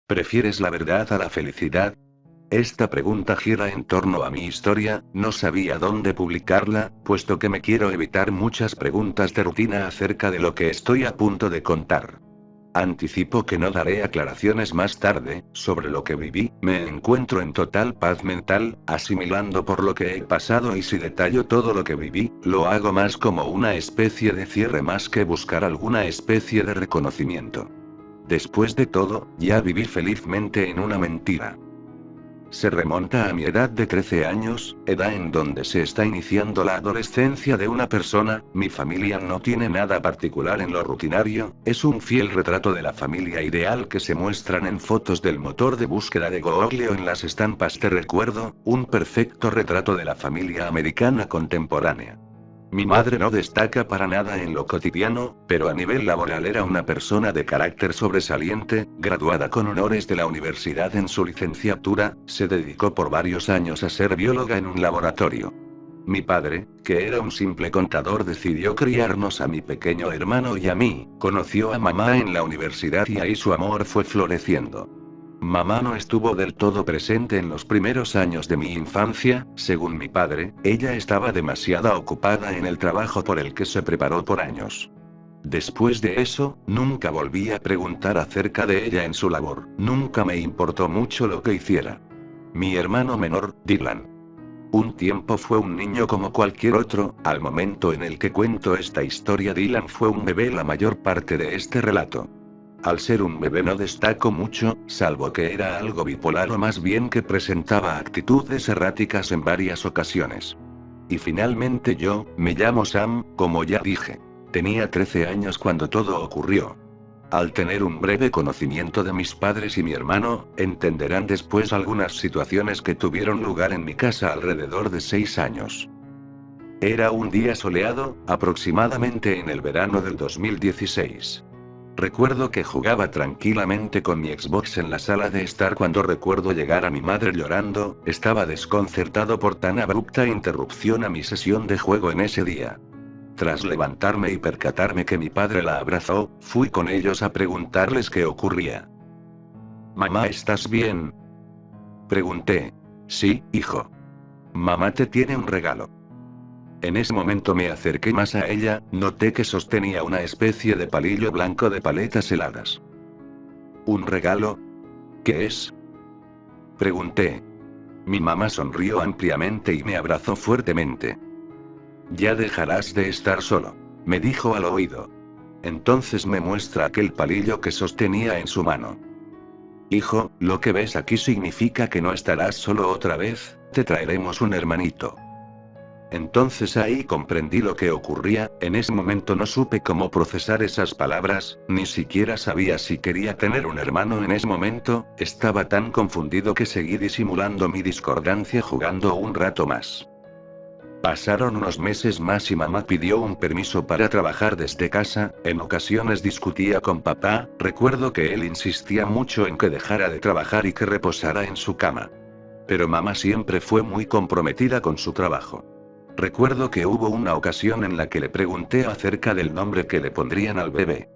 ¿Prefieres la verdad a la felicidad? Esta pregunta gira en torno a mi historia, no sabía dónde publicarla, puesto que me quiero evitar muchas preguntas de rutina acerca de lo que estoy a punto de contar. Anticipo que no daré aclaraciones más tarde, sobre lo que viví, me encuentro en total paz mental, asimilando por lo que he pasado y si detallo todo lo que viví, lo hago más como una especie de cierre más que buscar alguna especie de reconocimiento. Después de todo, ya viví felizmente en una mentira. Se remonta a mi edad de 13 años, edad en donde se está iniciando la adolescencia de una persona. Mi familia no tiene nada particular en lo rutinario, es un fiel retrato de la familia ideal que se muestran en fotos del motor de búsqueda de Google o en las estampas de recuerdo, un perfecto retrato de la familia americana contemporánea. Mi madre no destaca para nada en lo cotidiano, pero a nivel laboral era una persona de carácter sobresaliente, graduada con honores de la universidad en su licenciatura, se dedicó por varios años a ser bióloga en un laboratorio. Mi padre, que era un simple contador, decidió criarnos a mi pequeño hermano y a mí, conoció a mamá en la universidad y ahí su amor fue floreciendo. Mamá no estuvo del todo presente en los primeros años de mi infancia, según mi padre, ella estaba demasiado ocupada en el trabajo por el que se preparó por años. Después de eso, nunca volví a preguntar acerca de ella en su labor, nunca me importó mucho lo que hiciera. Mi hermano menor, Dylan. Un tiempo fue un niño como cualquier otro, al momento en el que cuento esta historia Dylan fue un bebé la mayor parte de este relato. Al ser un bebé no destacó mucho, salvo que era algo bipolar o más bien que presentaba actitudes erráticas en varias ocasiones. Y finalmente yo, me llamo Sam, como ya dije. Tenía 13 años cuando todo ocurrió. Al tener un breve conocimiento de mis padres y mi hermano, entenderán después algunas situaciones que tuvieron lugar en mi casa alrededor de 6 años. Era un día soleado, aproximadamente en el verano del 2016. Recuerdo que jugaba tranquilamente con mi Xbox en la sala de estar cuando recuerdo llegar a mi madre llorando, estaba desconcertado por tan abrupta interrupción a mi sesión de juego en ese día. Tras levantarme y percatarme que mi padre la abrazó, fui con ellos a preguntarles qué ocurría. Mamá, ¿estás bien? Pregunté. Sí, hijo. Mamá te tiene un regalo. En ese momento me acerqué más a ella, noté que sostenía una especie de palillo blanco de paletas heladas. ¿Un regalo? ¿Qué es? Pregunté. Mi mamá sonrió ampliamente y me abrazó fuertemente. Ya dejarás de estar solo, me dijo al oído. Entonces me muestra aquel palillo que sostenía en su mano. Hijo, lo que ves aquí significa que no estarás solo otra vez, te traeremos un hermanito. Entonces ahí comprendí lo que ocurría, en ese momento no supe cómo procesar esas palabras, ni siquiera sabía si quería tener un hermano en ese momento, estaba tan confundido que seguí disimulando mi discordancia jugando un rato más. Pasaron unos meses más y mamá pidió un permiso para trabajar desde casa, en ocasiones discutía con papá, recuerdo que él insistía mucho en que dejara de trabajar y que reposara en su cama. Pero mamá siempre fue muy comprometida con su trabajo. Recuerdo que hubo una ocasión en la que le pregunté acerca del nombre que le pondrían al bebé.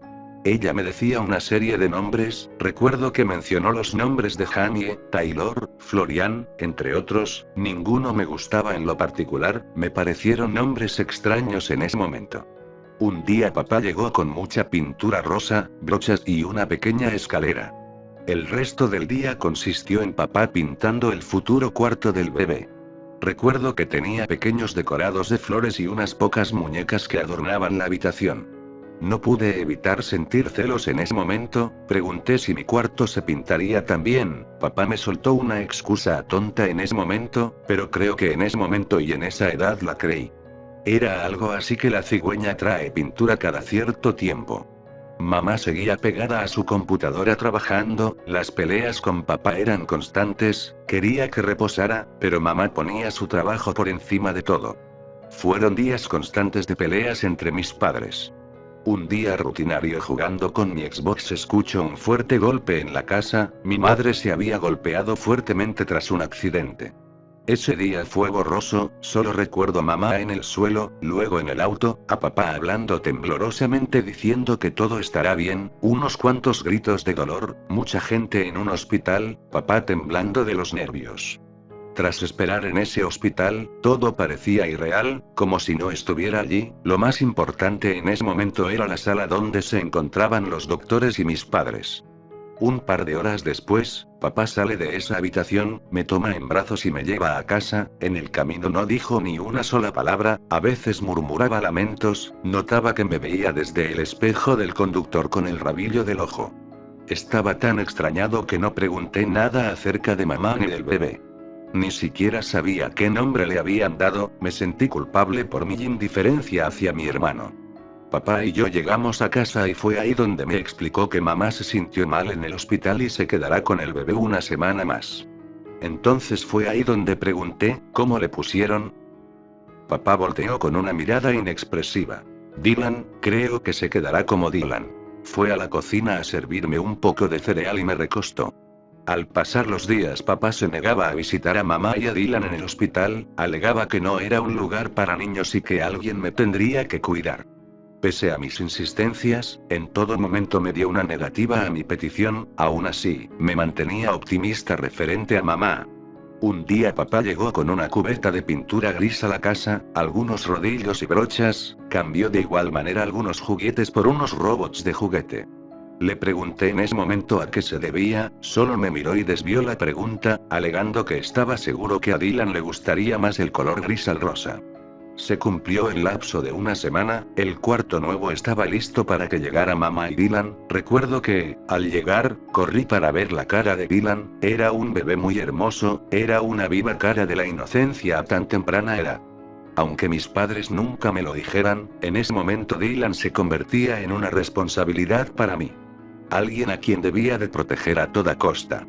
Ella me decía una serie de nombres, recuerdo que mencionó los nombres de Janie, Taylor, Florian, entre otros, ninguno me gustaba en lo particular, me parecieron nombres extraños en ese momento. Un día papá llegó con mucha pintura rosa, brochas y una pequeña escalera. El resto del día consistió en papá pintando el futuro cuarto del bebé. Recuerdo que tenía pequeños decorados de flores y unas pocas muñecas que adornaban la habitación. No pude evitar sentir celos en ese momento, pregunté si mi cuarto se pintaría también, papá me soltó una excusa tonta en ese momento, pero creo que en ese momento y en esa edad la creí. Era algo así que la cigüeña trae pintura cada cierto tiempo. Mamá seguía pegada a su computadora trabajando, las peleas con papá eran constantes, quería que reposara, pero mamá ponía su trabajo por encima de todo. Fueron días constantes de peleas entre mis padres. Un día rutinario jugando con mi Xbox escucho un fuerte golpe en la casa, mi madre se había golpeado fuertemente tras un accidente. Ese día fue borroso, solo recuerdo a mamá en el suelo, luego en el auto, a papá hablando temblorosamente diciendo que todo estará bien, unos cuantos gritos de dolor, mucha gente en un hospital, papá temblando de los nervios. Tras esperar en ese hospital, todo parecía irreal, como si no estuviera allí. Lo más importante en ese momento era la sala donde se encontraban los doctores y mis padres. Un par de horas después, papá sale de esa habitación, me toma en brazos y me lleva a casa. En el camino no dijo ni una sola palabra, a veces murmuraba lamentos, notaba que me veía desde el espejo del conductor con el rabillo del ojo. Estaba tan extrañado que no pregunté nada acerca de mamá ni del bebé. Ni siquiera sabía qué nombre le habían dado, me sentí culpable por mi indiferencia hacia mi hermano. Papá y yo llegamos a casa y fue ahí donde me explicó que mamá se sintió mal en el hospital y se quedará con el bebé una semana más. Entonces fue ahí donde pregunté, ¿cómo le pusieron? Papá volteó con una mirada inexpresiva. Dylan, creo que se quedará como Dylan. Fue a la cocina a servirme un poco de cereal y me recostó. Al pasar los días papá se negaba a visitar a mamá y a Dylan en el hospital, alegaba que no era un lugar para niños y que alguien me tendría que cuidar. Pese a mis insistencias, en todo momento me dio una negativa a mi petición, aún así, me mantenía optimista referente a mamá. Un día papá llegó con una cubeta de pintura gris a la casa, algunos rodillos y brochas, cambió de igual manera algunos juguetes por unos robots de juguete. Le pregunté en ese momento a qué se debía, solo me miró y desvió la pregunta, alegando que estaba seguro que a Dylan le gustaría más el color gris al rosa. Se cumplió el lapso de una semana, el cuarto nuevo estaba listo para que llegara mamá y Dylan. Recuerdo que, al llegar, corrí para ver la cara de Dylan, era un bebé muy hermoso, era una viva cara de la inocencia a tan temprana edad. Aunque mis padres nunca me lo dijeran, en ese momento Dylan se convertía en una responsabilidad para mí. Alguien a quien debía de proteger a toda costa.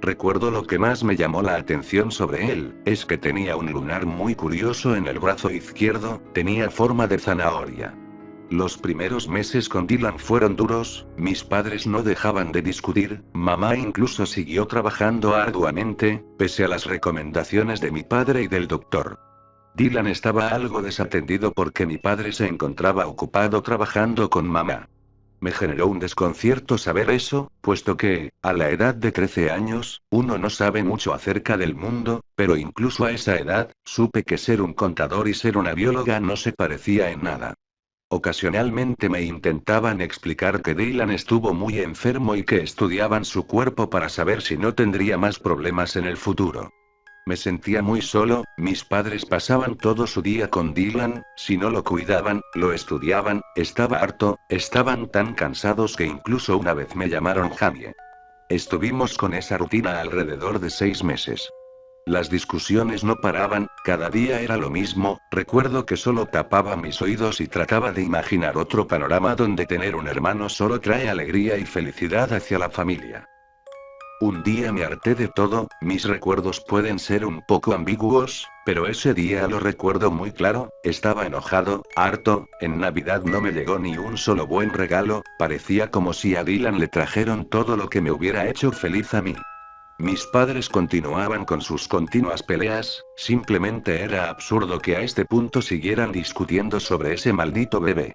Recuerdo lo que más me llamó la atención sobre él, es que tenía un lunar muy curioso en el brazo izquierdo, tenía forma de zanahoria. Los primeros meses con Dylan fueron duros, mis padres no dejaban de discutir, mamá incluso siguió trabajando arduamente, pese a las recomendaciones de mi padre y del doctor. Dylan estaba algo desatendido porque mi padre se encontraba ocupado trabajando con mamá. Me generó un desconcierto saber eso, puesto que, a la edad de 13 años, uno no sabe mucho acerca del mundo, pero incluso a esa edad, supe que ser un contador y ser una bióloga no se parecía en nada. Ocasionalmente me intentaban explicar que Dylan estuvo muy enfermo y que estudiaban su cuerpo para saber si no tendría más problemas en el futuro. Me sentía muy solo, mis padres pasaban todo su día con Dylan, si no lo cuidaban, lo estudiaban, estaba harto, estaban tan cansados que incluso una vez me llamaron Jamie. Estuvimos con esa rutina alrededor de 6 meses. Las discusiones no paraban, cada día era lo mismo, recuerdo que solo tapaba mis oídos y trataba de imaginar otro panorama donde tener un hermano solo trae alegría y felicidad hacia la familia. Un día me harté de todo, mis recuerdos pueden ser un poco ambiguos, pero ese día lo recuerdo muy claro, estaba enojado, harto, en Navidad no me llegó ni un solo buen regalo, parecía como si a Dylan le trajeron todo lo que me hubiera hecho feliz a mí. Mis padres continuaban con sus continuas peleas, simplemente era absurdo que a este punto siguieran discutiendo sobre ese maldito bebé.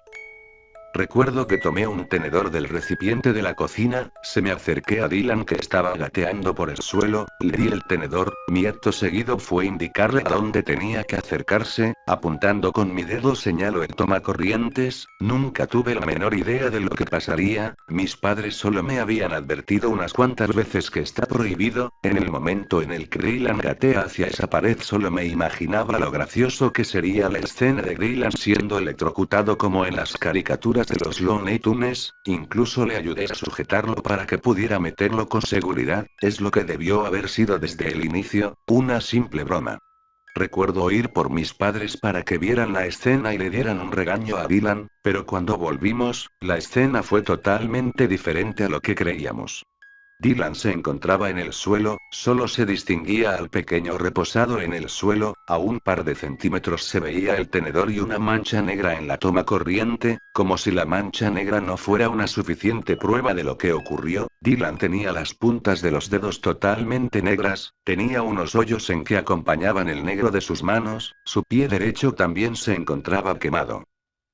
Recuerdo que tomé un tenedor del recipiente de la cocina, se me acerqué a Dylan que estaba gateando por el suelo, le di el tenedor, mi acto seguido fue indicarle a dónde tenía que acercarse, apuntando con mi dedo señaló el tomacorrientes, nunca tuve la menor idea de lo que pasaría, mis padres solo me habían advertido unas cuantas veces que está prohibido, en el momento en el que Dylan gatea hacia esa pared solo me imaginaba lo gracioso que sería la escena de Dylan siendo electrocutado como en las caricaturas de los Looney Tunes, incluso le ayudé a sujetarlo para que pudiera meterlo con seguridad, es lo que debió haber sido desde el inicio, una simple broma. Recuerdo ir por mis padres para que vieran la escena y le dieran un regaño a Dylan, pero cuando volvimos, la escena fue totalmente diferente a lo que creíamos. Dylan se encontraba en el suelo, solo se distinguía al pequeño reposado en el suelo, a un par de centímetros se veía el tenedor y una mancha negra en la toma corriente, como si la mancha negra no fuera una suficiente prueba de lo que ocurrió. Dylan tenía las puntas de los dedos totalmente negras, tenía unos hoyos en que acompañaban el negro de sus manos, su pie derecho también se encontraba quemado.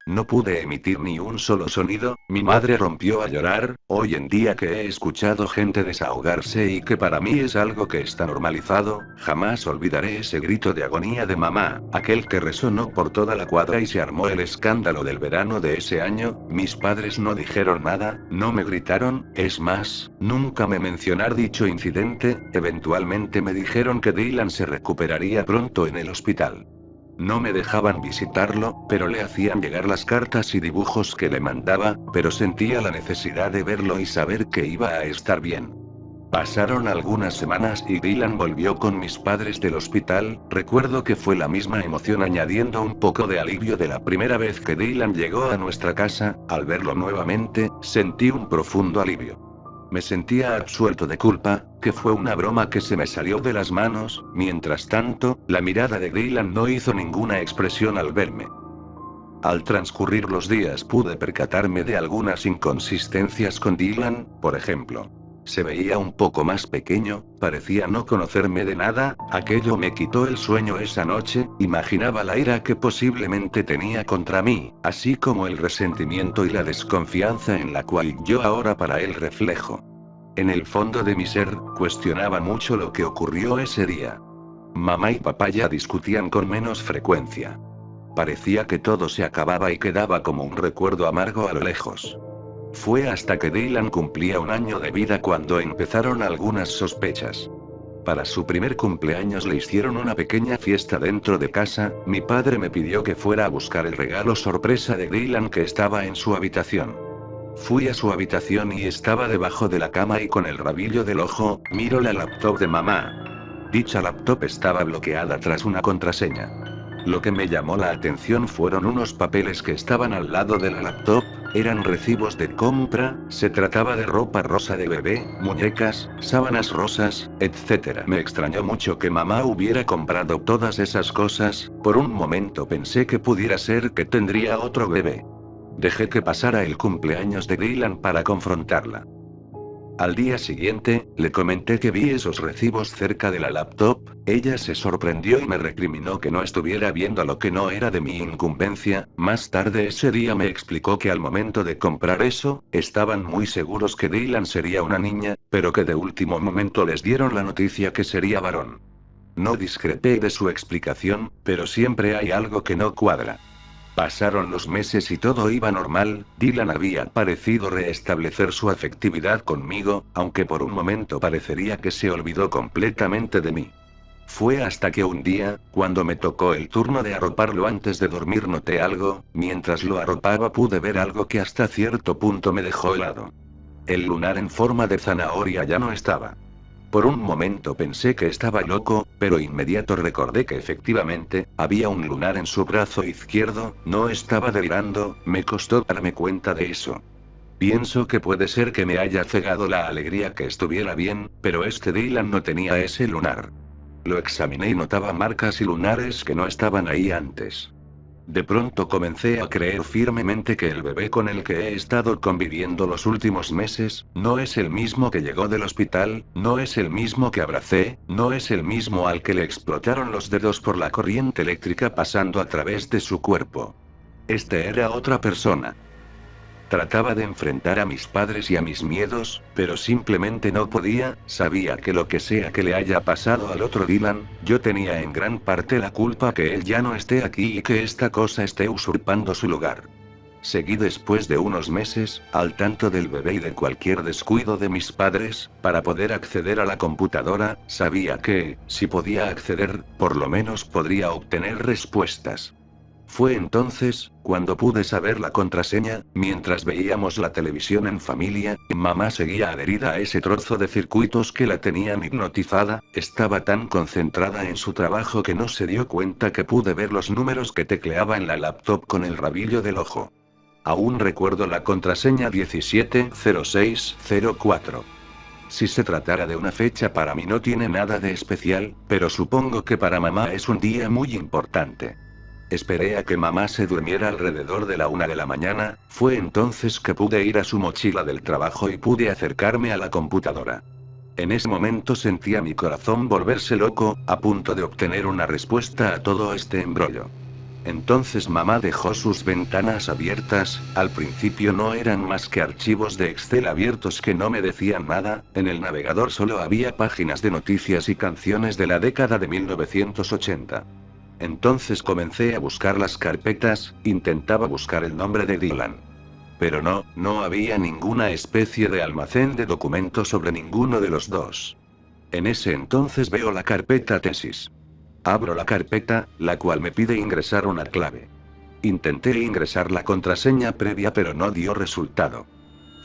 No pude emitir ni un solo sonido, mi madre rompió a llorar. Hoy en día que he escuchado gente desahogarse y que para mí es algo que está normalizado, jamás olvidaré ese grito de agonía de mamá, aquel que resonó por toda la cuadra y se armó el escándalo del verano de ese año. Mis padres no dijeron nada, no me gritaron, es más, nunca me mencionaron dicho incidente. Eventualmente me dijeron que Dylan se recuperaría pronto en el hospital. No me dejaban visitarlo, pero le hacían llegar las cartas y dibujos que le mandaba, pero sentía la necesidad de verlo y saber que iba a estar bien. Pasaron algunas semanas y Dylan volvió con mis padres del hospital. Recuerdo que fue la misma emoción añadiendo un poco de alivio de la primera vez que Dylan llegó a nuestra casa. Al verlo nuevamente, sentí un profundo alivio. Me sentía absuelto de culpa, que fue una broma que se me salió de las manos. Mientras tanto, la mirada de Dylan no hizo ninguna expresión al verme. Al transcurrir los días pude percatarme de algunas inconsistencias con Dylan, por ejemplo. Se veía un poco más pequeño, parecía no conocerme de nada. Aquello me quitó el sueño esa noche. Imaginaba la ira que posiblemente tenía contra mí, así como el resentimiento y la desconfianza en la cual yo ahora para él reflejo. En el fondo de mi ser, cuestionaba mucho lo que ocurrió ese día. Mamá y papá ya discutían con menos frecuencia. Parecía que todo se acababa y quedaba como un recuerdo amargo a lo lejos. Fue hasta que Dylan cumplía un año de vida cuando empezaron algunas sospechas. Para su primer cumpleaños le hicieron una pequeña fiesta dentro de casa. Mi padre me pidió que fuera a buscar el regalo sorpresa de Dylan que estaba en su habitación. Fui a su habitación y estaba debajo de la cama y con el rabillo del ojo, miro la laptop de mamá. Dicha laptop estaba bloqueada tras una contraseña. Lo que me llamó la atención fueron unos papeles que estaban al lado de la laptop, eran recibos de compra. Se trataba de ropa rosa de bebé, muñecas, sábanas rosas, etc. Me extrañó mucho que mamá hubiera comprado todas esas cosas. Por un momento pensé que pudiera ser que tendría otro bebé. Dejé que pasara el cumpleaños de Dylan para confrontarla. Al día siguiente, le comenté que vi esos recibos cerca de la laptop. Ella se sorprendió y me recriminó que no estuviera viendo lo que no era de mi incumbencia. Más tarde ese día me explicó que al momento de comprar eso, estaban muy seguros que Dylan sería una niña, pero que de último momento les dieron la noticia que sería varón. No discrepé de su explicación, pero siempre hay algo que no cuadra. Pasaron los meses y todo iba normal. Dylan había parecido restablecer su afectividad conmigo, aunque por un momento parecería que se olvidó completamente de mí. Fue hasta que un día, cuando me tocó el turno de arroparlo antes de dormir, noté algo. Mientras lo arropaba pude ver algo que hasta cierto punto me dejó helado. El lunar en forma de zanahoria ya no estaba. Por un momento pensé que estaba loco, pero inmediato recordé que efectivamente, había un lunar en su brazo izquierdo. No estaba delirando. Me costó darme cuenta de eso. Pienso que puede ser que me haya cegado la alegría que estuviera bien, pero este Dylan no tenía ese lunar. Lo examiné y notaba marcas y lunares que no estaban ahí antes. De pronto comencé a creer firmemente que el bebé con el que he estado conviviendo los últimos meses, no es el mismo que llegó del hospital, no es el mismo que abracé, no es el mismo al que le explotaron los dedos por la corriente eléctrica pasando a través de su cuerpo. Este era otra persona. Trataba de enfrentar a mis padres y a mis miedos, pero simplemente no podía. Sabía que lo que sea que le haya pasado al otro Dylan, yo tenía en gran parte la culpa que él ya no esté aquí y que esta cosa esté usurpando su lugar. Seguí después de unos meses, al tanto del bebé y de cualquier descuido de mis padres. Para poder acceder a la computadora, sabía que, si podía acceder, por lo menos podría obtener respuestas. Fue entonces, cuando pude saber la contraseña. Mientras veíamos la televisión en familia, y mamá seguía adherida a ese trozo de circuitos que la tenían hipnotizada. Estaba tan concentrada en su trabajo que no se dio cuenta que pude ver los números que tecleaba en la laptop con el rabillo del ojo. Aún recuerdo la contraseña 170604. Si se tratara de una fecha para mí no tiene nada de especial, pero supongo que para mamá es un día muy importante. Esperé a que mamá se durmiera alrededor de la 1 de la mañana, fue entonces que pude ir a su mochila del trabajo y pude acercarme a la computadora. En ese momento sentía mi corazón volverse loco, a punto de obtener una respuesta a todo este embrollo. Entonces mamá dejó sus ventanas abiertas, al principio no eran más que archivos de Excel abiertos que no me decían nada, en el navegador solo había páginas de noticias y canciones de la década de 1980. Entonces comencé a buscar las carpetas, intentaba buscar el nombre de Dylan. Pero no había ninguna especie de almacén de documentos sobre ninguno de los dos. En ese entonces veo la carpeta tesis. Abro la carpeta, la cual me pide ingresar una clave. Intenté ingresar la contraseña previa pero no dio resultado.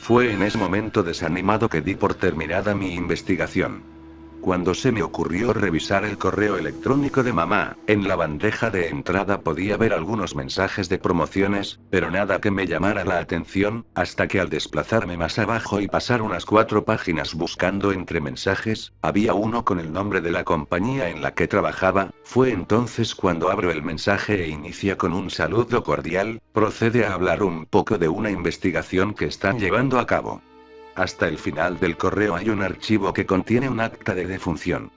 Fue en ese momento desanimado que di por terminada mi investigación. Cuando se me ocurrió revisar el correo electrónico de mamá, en la bandeja de entrada podía ver algunos mensajes de promociones, pero nada que me llamara la atención, hasta que al desplazarme más abajo y pasar unas 4 páginas buscando entre mensajes, había uno con el nombre de la compañía en la que trabajaba. Fue entonces cuando abro el mensaje e inicia con un saludo cordial, procede a hablar un poco de una investigación que están llevando a cabo. Hasta el final del correo hay un archivo que contiene un acta de defunción.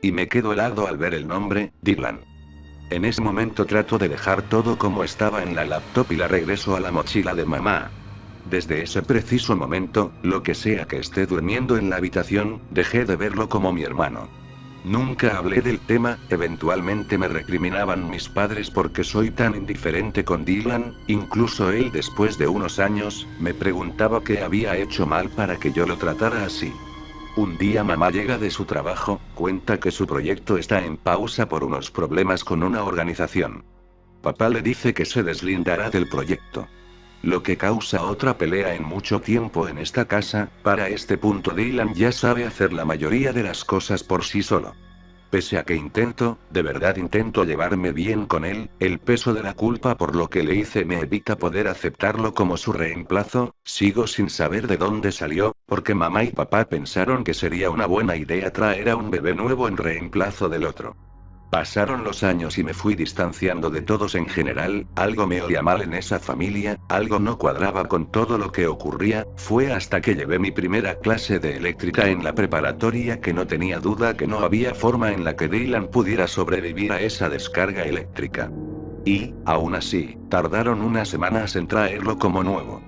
Y me quedo helado al ver el nombre, Dylan. En ese momento trato de dejar todo como estaba en la laptop y la regreso a la mochila de mamá. Desde ese preciso momento, lo que sea que esté durmiendo en la habitación, dejé de verlo como mi hermano. Nunca hablé del tema, eventualmente me recriminaban mis padres porque soy tan indiferente con Dylan, incluso él después de unos años, me preguntaba qué había hecho mal para que yo lo tratara así. Un día mamá llega de su trabajo, cuenta que su proyecto está en pausa por unos problemas con una organización. Papá le dice que se deslindará del proyecto. Lo que causa otra pelea en mucho tiempo en esta casa. Para este punto Dylan ya sabe hacer la mayoría de las cosas por sí solo. Pese a que intento, de verdad intento llevarme bien con él, el peso de la culpa por lo que le hice me evita poder aceptarlo como su reemplazo. Sigo sin saber de dónde salió, porque mamá y papá pensaron que sería una buena idea traer a un bebé nuevo en reemplazo del otro. Pasaron los años y me fui distanciando de todos en general, algo me olía mal en esa familia, algo no cuadraba con todo lo que ocurría. Fue hasta que llevé mi primera clase de eléctrica en la preparatoria que no tenía duda que no había forma en la que Dylan pudiera sobrevivir a esa descarga eléctrica. Y, aún así, tardaron unas semanas en traerlo como nuevo.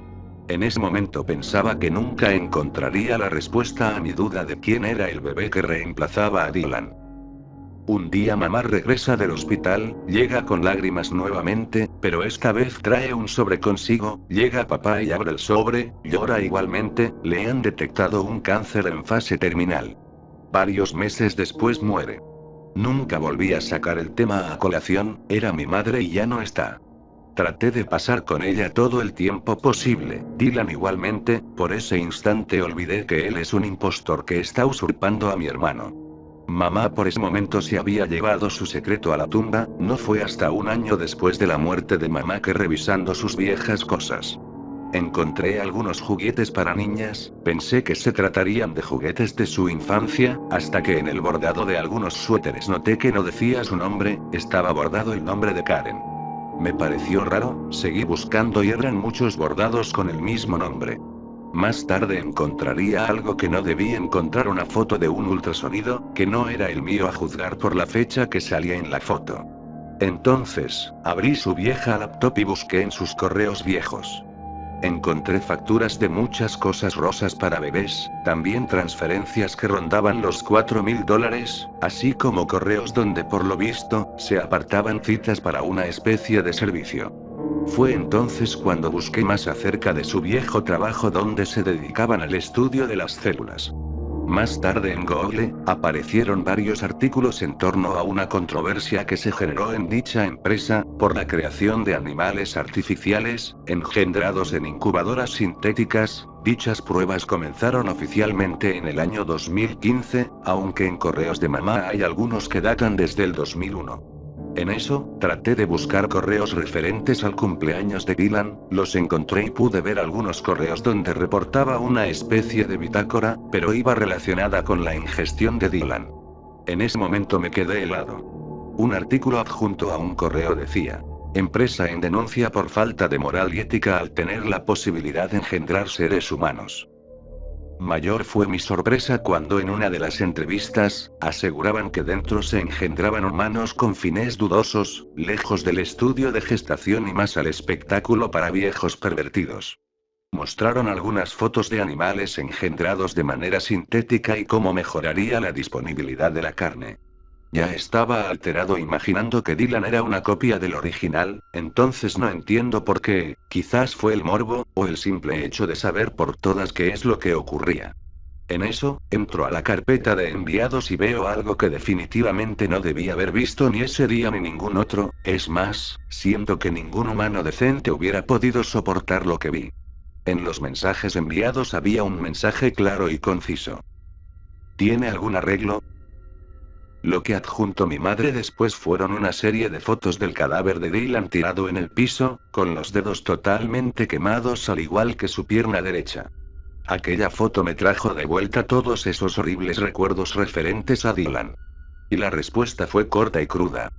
En ese momento pensaba que nunca encontraría la respuesta a mi duda de quién era el bebé que reemplazaba a Dylan. Un día mamá regresa del hospital, llega con lágrimas nuevamente, pero esta vez trae un sobre consigo. Llega papá y abre el sobre, llora igualmente, le han detectado un cáncer en fase terminal. Varios meses después muere. Nunca volví a sacar el tema a colación, era mi madre y ya no está. Traté de pasar con ella todo el tiempo posible, Dylan igualmente. Por ese instante olvidé que él es un impostor que está usurpando a mi hermano. Mamá por ese momento se había llevado su secreto a la tumba. No fue hasta un año después de la muerte de mamá que, revisando sus viejas cosas, encontré algunos juguetes para niñas. Pensé que se tratarían de juguetes de su infancia, hasta que en el bordado de algunos suéteres noté que no decía su nombre, estaba bordado el nombre de Karen. Me pareció raro, seguí buscando y eran muchos bordados con el mismo nombre. Más tarde encontraría algo que no debí encontrar, una foto de un ultrasonido, que no era el mío a juzgar por la fecha que salía en la foto. Entonces, abrí su vieja laptop y busqué en sus correos viejos. Encontré facturas de muchas cosas rosas para bebés, también transferencias que rondaban los $4.000, así como correos donde por lo visto, se apartaban citas para una especie de servicio. Fue entonces cuando busqué más acerca de su viejo trabajo donde se dedicaban al estudio de las células. Más tarde en Google, aparecieron varios artículos en torno a una controversia que se generó en dicha empresa, por la creación de animales artificiales, engendrados en incubadoras sintéticas. Dichas pruebas comenzaron oficialmente en el año 2015, aunque en correos de mamá hay algunos que datan desde el 2001. En eso, traté de buscar correos referentes al cumpleaños de Dylan, los encontré y pude ver algunos correos donde reportaba una especie de bitácora, pero iba relacionada con la ingestión de Dylan. En ese momento me quedé helado. Un artículo adjunto a un correo decía: empresa en denuncia por falta de moral y ética al tener la posibilidad de engendrar seres humanos. Mayor fue mi sorpresa cuando en una de las entrevistas, aseguraban que dentro se engendraban humanos con fines dudosos, lejos del estudio de gestación y más al espectáculo para viejos pervertidos. Mostraron algunas fotos de animales engendrados de manera sintética y cómo mejoraría la disponibilidad de la carne. Ya estaba alterado imaginando que Dylan era una copia del original, entonces no entiendo por qué, quizás fue el morbo, o el simple hecho de saber por todas qué es lo que ocurría. En eso, entro a la carpeta de enviados y veo algo que definitivamente no debía haber visto ni ese día ni ningún otro, es más, siento que ningún humano decente hubiera podido soportar lo que vi. En los mensajes enviados había un mensaje claro y conciso. ¿Tiene algún arreglo? Lo que adjuntó mi madre después fueron una serie de fotos del cadáver de Dylan tirado en el piso, con los dedos totalmente quemados al igual que su pierna derecha. Aquella foto me trajo de vuelta todos esos horribles recuerdos referentes a Dylan. Y la respuesta fue corta y cruda.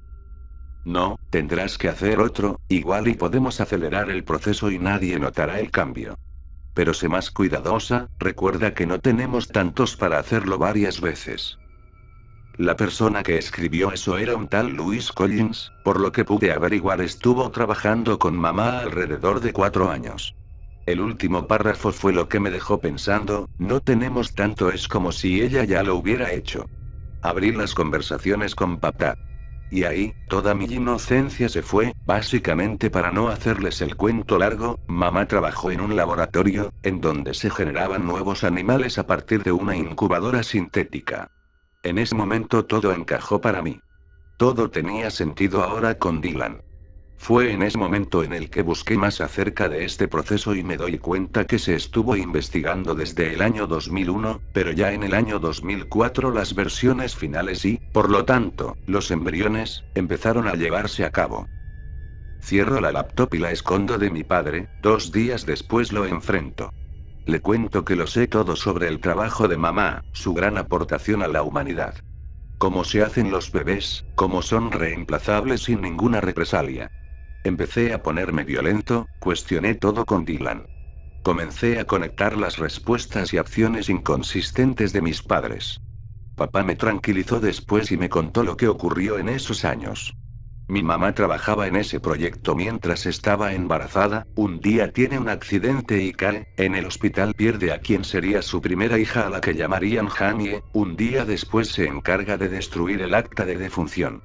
No, tendrás que hacer otro, igual y podemos acelerar el proceso y nadie notará el cambio. Pero sé más cuidadosa, recuerda que no tenemos tantos para hacerlo varias veces. La persona que escribió eso era un tal Louis Collins, por lo que pude averiguar estuvo trabajando con mamá alrededor de 4 años. El último párrafo fue lo que me dejó pensando, no tenemos tanto, es como si ella ya lo hubiera hecho. Abrí las conversaciones con papá. Y ahí, toda mi inocencia se fue, básicamente para no hacerles el cuento largo, mamá trabajó en un laboratorio, en donde se generaban nuevos animales a partir de una incubadora sintética. En ese momento todo encajó para mí. Todo tenía sentido ahora con Dylan. Fue en ese momento en el que busqué más acerca de este proceso y me doy cuenta que se estuvo investigando desde el año 2001, pero ya en el año 2004 las versiones finales y, por lo tanto, los embriones, empezaron a llevarse a cabo. Cierro la laptop y la escondo de mi padre, 2 días después lo enfrento. Le cuento que lo sé todo sobre el trabajo de mamá, su gran aportación a la humanidad. Cómo se hacen los bebés, cómo son reemplazables sin ninguna represalia. Empecé a ponerme violento, cuestioné todo con Dylan. Comencé a conectar las respuestas y acciones inconsistentes de mis padres. Papá me tranquilizó después y me contó lo que ocurrió en esos años. Mi mamá trabajaba en ese proyecto mientras estaba embarazada, un día tiene un accidente y cae, en el hospital pierde a quien sería su primera hija a la que llamarían Jamie, un día después se encarga de destruir el acta de defunción.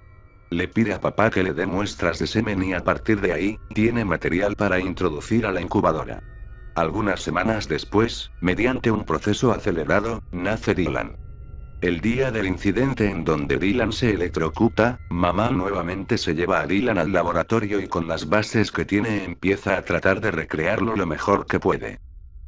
Le pide a papá que le dé muestras de semen y a partir de ahí, tiene material para introducir a la incubadora. Algunas semanas después, mediante un proceso acelerado, nace Dylan. El día del incidente en donde Dylan se electrocuta, mamá nuevamente se lleva a Dylan al laboratorio y con las bases que tiene empieza a tratar de recrearlo lo mejor que puede.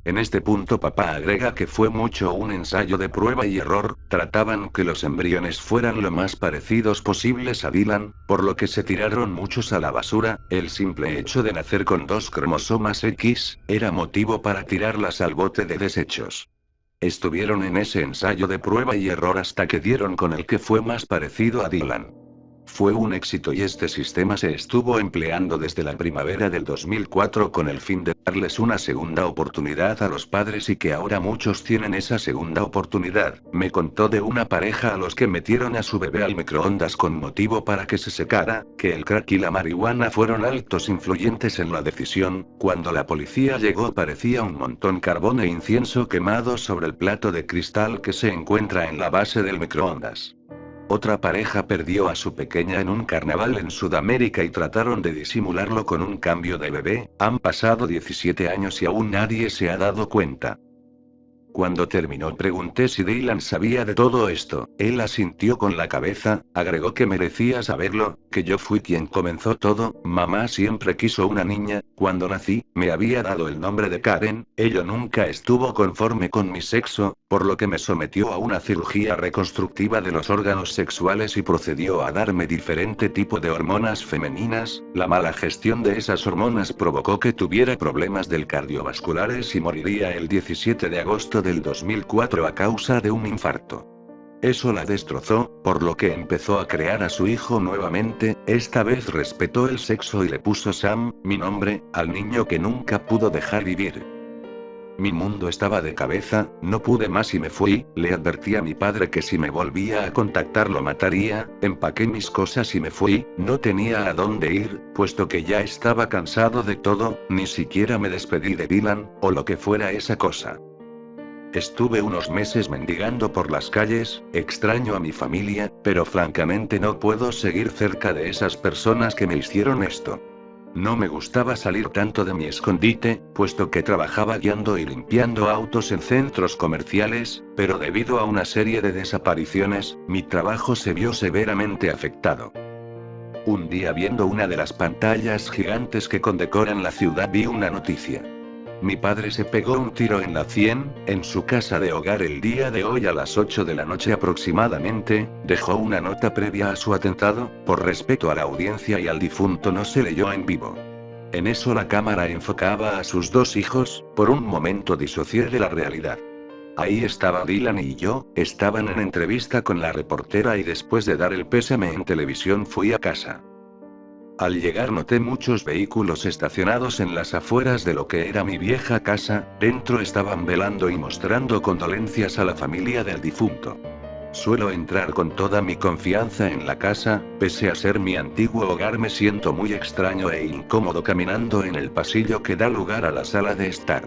En este punto papá agrega que fue mucho un ensayo de prueba y error, trataban que los embriones fueran lo más parecidos posibles a Dylan, por lo que se tiraron muchos a la basura, el simple hecho de nacer con 2 cromosomas X, era motivo para tirarlas al bote de desechos. Estuvieron en ese ensayo de prueba y error hasta que dieron con el que fue más parecido a Dylan. Fue un éxito y este sistema se estuvo empleando desde la primavera del 2004 con el fin de darles una segunda oportunidad a los padres y que ahora muchos tienen esa segunda oportunidad. Me contó de una pareja a los que metieron a su bebé al microondas con motivo para que se secara, que el crack y la marihuana fueron altos influyentes en la decisión. Cuando la policía llegó parecía un montón carbón e incienso quemado sobre el plato de cristal que se encuentra en la base del microondas. Otra pareja perdió a su pequeña en un carnaval en Sudamérica y trataron de disimularlo con un cambio de bebé, han pasado 17 años y aún nadie se ha dado cuenta. Cuando terminó pregunté si Dylan sabía de todo esto. Él asintió con la cabeza, agregó que merecía saberlo, que yo fui quien comenzó todo. Mamá siempre quiso una niña. Cuando nací, me había dado el nombre de Karen. Ella nunca estuvo conforme con mi sexo, por lo que me sometió a una cirugía reconstructiva de los órganos sexuales y procedió a darme diferente tipo de hormonas femeninas. La mala gestión de esas hormonas provocó que tuviera problemas del cardiovasculares y moriría el 17 de agosto del 2004 a causa de un infarto. Eso la destrozó, por lo que empezó a crear a su hijo nuevamente. Esta vez respetó el sexo y le puso Sam, mi nombre, al niño que nunca pudo dejar vivir. Mi mundo estaba de cabeza, no pude más y me fui. Le advertí a mi padre que si me volvía a contactar lo mataría. Empaqué mis cosas y me fui. No tenía a dónde ir, puesto que ya estaba cansado de todo. Ni siquiera me despedí de Dylan, o lo que fuera esa cosa. Estuve unos meses mendigando por las calles. Extraño a mi familia, pero francamente no puedo seguir cerca de esas personas que me hicieron esto. No me gustaba salir tanto de mi escondite, puesto que trabajaba guiando y limpiando autos en centros comerciales, pero debido a una serie de desapariciones, mi trabajo se vio severamente afectado. Un día, viendo una de las pantallas gigantes que condecoran la ciudad, vi una noticia. Mi padre se pegó un tiro en la 100, en su casa de hogar el día de hoy a las 8 de la noche aproximadamente. Dejó una nota previa a su atentado. Por respeto a la audiencia y al difunto no se leyó en vivo. En eso la cámara enfocaba a sus dos hijos. Por un momento disocié de la realidad. Ahí estaba Dylan y yo, estaban en entrevista con la reportera y después de dar el pésame en televisión fui a casa. Al llegar noté muchos vehículos estacionados en las afueras de lo que era mi vieja casa. Dentro estaban velando y mostrando condolencias a la familia del difunto. Suelo entrar con toda mi confianza en la casa. Pese a ser mi antiguo hogar, me siento muy extraño e incómodo caminando en el pasillo que da lugar a la sala de estar.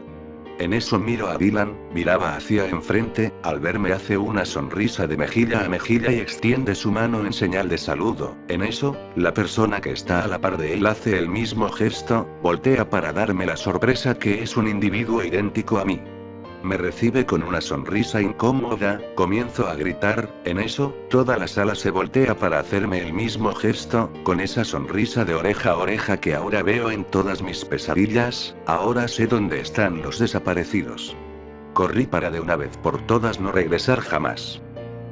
En eso miro a Dylan, miraba hacia enfrente. Al verme hace una sonrisa de mejilla a mejilla y extiende su mano en señal de saludo. En eso, la persona que está a la par de él hace el mismo gesto, voltea para darme la sorpresa que es un individuo idéntico a mí. Me recibe con una sonrisa incómoda. Comienzo a gritar. En eso, toda la sala se voltea para hacerme el mismo gesto, con esa sonrisa de oreja a oreja que ahora veo en todas mis pesadillas. Ahora sé dónde están los desaparecidos. Corrí para de una vez por todas no regresar jamás.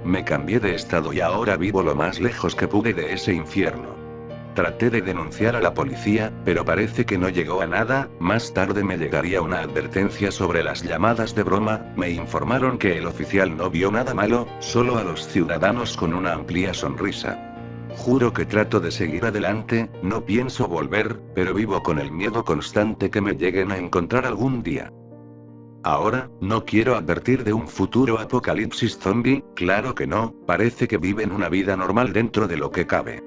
Me cambié de estado y ahora vivo lo más lejos que pude de ese infierno. Traté de denunciar a la policía, pero parece que no llegó a nada. Más tarde me llegaría una advertencia sobre las llamadas de broma. Me informaron que el oficial no vio nada malo, solo a los ciudadanos con una amplia sonrisa. Juro que trato de seguir adelante, no pienso volver, pero vivo con el miedo constante que me lleguen a encontrar algún día. Ahora, no quiero advertir de un futuro apocalipsis zombie, claro que no. Parece que viven una vida normal dentro de lo que cabe.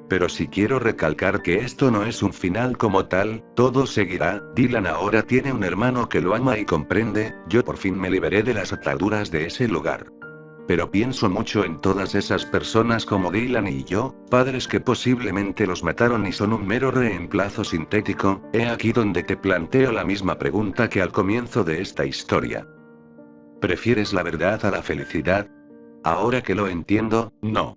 Pero sí quiero recalcar que esto no es un final como tal. Todo seguirá. Dylan ahora tiene un hermano que lo ama y comprende. Yo por fin me liberé de las ataduras de ese lugar. Pero pienso mucho en todas esas personas como Dylan y yo, padres que posiblemente los mataron y son un mero reemplazo sintético. He aquí donde te planteo la misma pregunta que al comienzo de esta historia. ¿Prefieres la verdad a la felicidad? Ahora que lo entiendo, no.